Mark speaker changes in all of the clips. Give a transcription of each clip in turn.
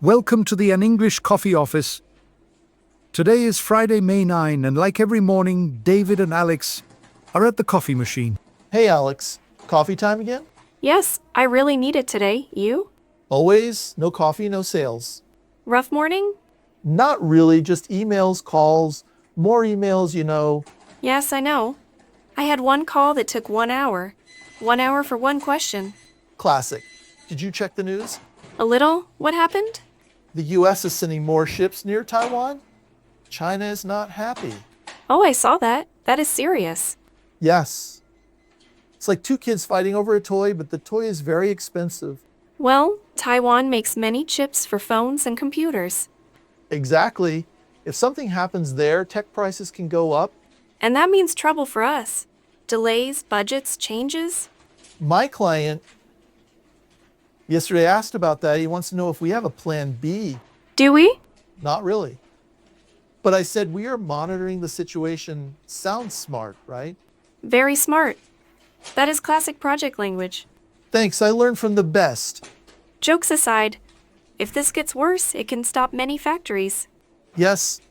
Speaker 1: Welcome to the An English Coffee Office. Today is Friday, May 9, and like every morning, David and Alex are at the coffee machine.
Speaker 2: Hey Alex, coffee time again?
Speaker 3: Yes, I really need it today. You?
Speaker 2: Always, no coffee, no sales.
Speaker 3: Rough morning?
Speaker 2: Not really, just emails, calls, more emails,
Speaker 3: Yes, I know. I had one call that took 1 hour. 1 hour for one question.
Speaker 2: Classic. Did you check the news?
Speaker 3: A little? What happened?
Speaker 2: The US is sending more ships near Taiwan? China is not happy.
Speaker 3: Oh, I saw that. That is serious.
Speaker 2: Yes. It's like two kids fighting over a toy, but the toy is very expensive.
Speaker 3: Well, Taiwan makes many chips for phones and computers.
Speaker 2: Exactly. If something happens there, tech prices can go up.
Speaker 3: And that means trouble for us. Delays, budgets, changes.
Speaker 2: My client yesterday asked about that. He wants to know if we have a plan B.
Speaker 3: Do we?
Speaker 2: Not really. But I said, we are monitoring the situation. Sounds smart, right?
Speaker 3: Very smart. That is classic project language.
Speaker 2: Thanks, I learned from the best.
Speaker 3: Jokes aside, if this gets worse, it can stop many factories.
Speaker 2: Yes.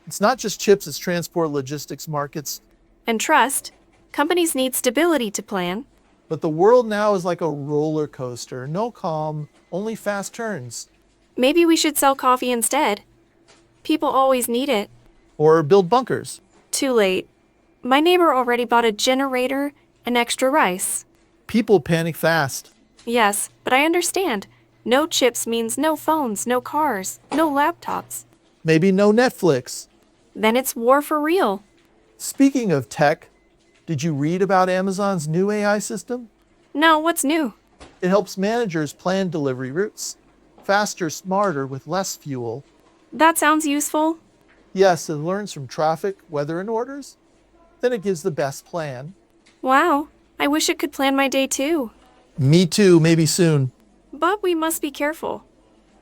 Speaker 2: It's not just chips, it's transport, logistics, markets.
Speaker 3: And trust. Companies need stability to plan.
Speaker 2: But the world now is like a roller coaster. No calm, only fast turns.
Speaker 3: Maybe we should sell coffee instead. People always need it.
Speaker 2: Or build bunkers.
Speaker 3: Too late. My neighbor already bought a generator and extra rice.
Speaker 2: People panic fast.
Speaker 3: Yes, but I understand. No chips means no phones, no cars, no laptops.
Speaker 2: Maybe no Netflix.
Speaker 3: Then it's war for real.
Speaker 2: Speaking of tech, did you read about Amazon's new AI system?
Speaker 3: No, what's new?
Speaker 2: It helps managers plan delivery routes. Faster, smarter, with less fuel.
Speaker 3: That sounds useful.
Speaker 2: Yes, it learns from traffic, weather, and orders. Then it gives the best plan.
Speaker 3: Wow, I wish it could plan my day too.
Speaker 2: Me too, maybe soon.
Speaker 3: But we must be careful.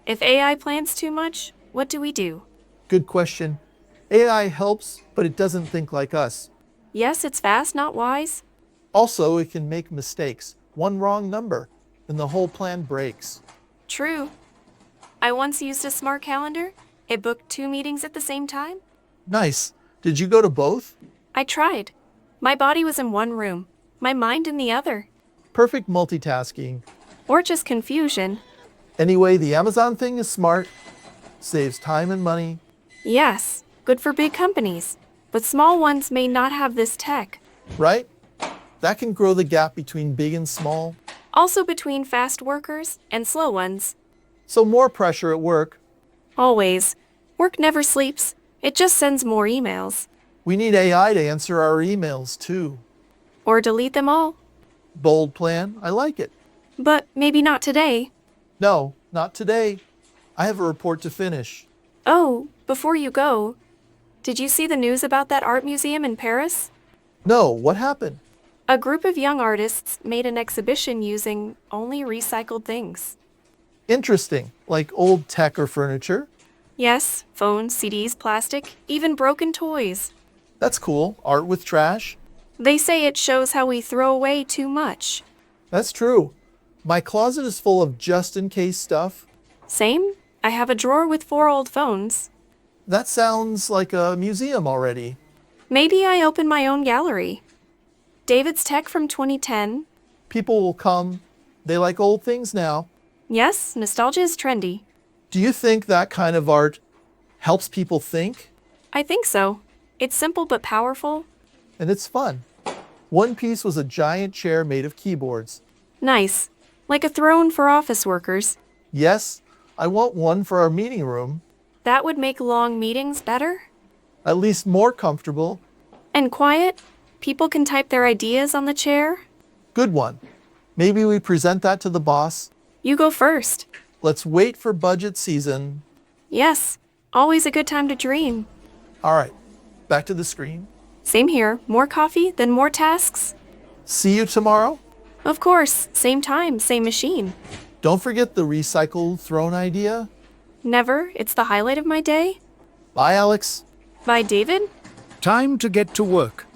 Speaker 3: If AI plans too much, what do we do?
Speaker 2: Good question. AI helps, but it doesn't think like us.
Speaker 3: Yes, it's fast, not wise.
Speaker 2: Also, it can make mistakes. One wrong number, and the whole plan breaks.
Speaker 3: True. I once used a smart calendar. It booked 2 meetings at the same time.
Speaker 2: Nice. Did you go to both?
Speaker 3: I tried. My body was in one room, my mind in the other.
Speaker 2: Perfect multitasking.
Speaker 3: Or just confusion.
Speaker 2: Anyway, the Amazon thing is smart. Saves time and money.
Speaker 3: Yes, good for big companies. But small ones may not have this tech.
Speaker 2: Right? That can grow the gap between big and small.
Speaker 3: Also between fast workers and slow ones.
Speaker 2: So more pressure at work.
Speaker 3: Always. Work never sleeps. It just sends more emails.
Speaker 2: We need AI to answer our emails too.
Speaker 3: Or delete them all.
Speaker 2: Bold plan. I like it.
Speaker 3: But maybe not today.
Speaker 2: No, not today. I have a report to finish.
Speaker 3: Oh, before you go, did you see the news about that art museum in Paris?
Speaker 2: No, what happened?
Speaker 3: A group of young artists made an exhibition using only recycled things.
Speaker 2: Interesting. Like old tech or furniture.
Speaker 3: Yes, phones, CDs, plastic, even broken toys.
Speaker 2: That's cool. Art with trash.
Speaker 3: They say it shows how we throw away too much.
Speaker 2: That's true. My closet is full of just-in-case stuff.
Speaker 3: Same. I have a drawer with 4 old phones.
Speaker 2: That sounds like a museum already.
Speaker 3: Maybe I open my own gallery. David's Tech from 2010.
Speaker 2: People will come. They like old things now.
Speaker 3: Yes, nostalgia is trendy.
Speaker 2: Do you think that kind of art helps people think?
Speaker 3: I think so. It's simple but powerful.
Speaker 2: And it's fun. One piece was a giant chair made of keyboards.
Speaker 3: Nice. Like a throne for office workers.
Speaker 2: Yes, I want one for our meeting room.
Speaker 3: That would make long meetings better.
Speaker 2: At least more comfortable.
Speaker 3: And quiet. People can type their ideas on the chair.
Speaker 2: Good one. Maybe we present that to the boss.
Speaker 3: You go first.
Speaker 2: Let's wait for budget season.
Speaker 3: Yes, always a good time to dream.
Speaker 2: All right, back to the screen.
Speaker 3: Same here. More coffee, then more tasks.
Speaker 2: See you tomorrow.
Speaker 3: Of course, same time, same machine.
Speaker 2: Don't forget the recycled throne idea.
Speaker 3: Never. It's the highlight of my day.
Speaker 2: Bye, Alex.
Speaker 3: Bye, David.
Speaker 1: Time to get to work.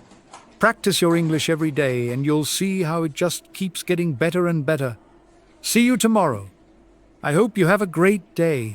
Speaker 1: Practice your English every day and you'll see how it just keeps getting better and better. See you tomorrow. I hope you have a great day.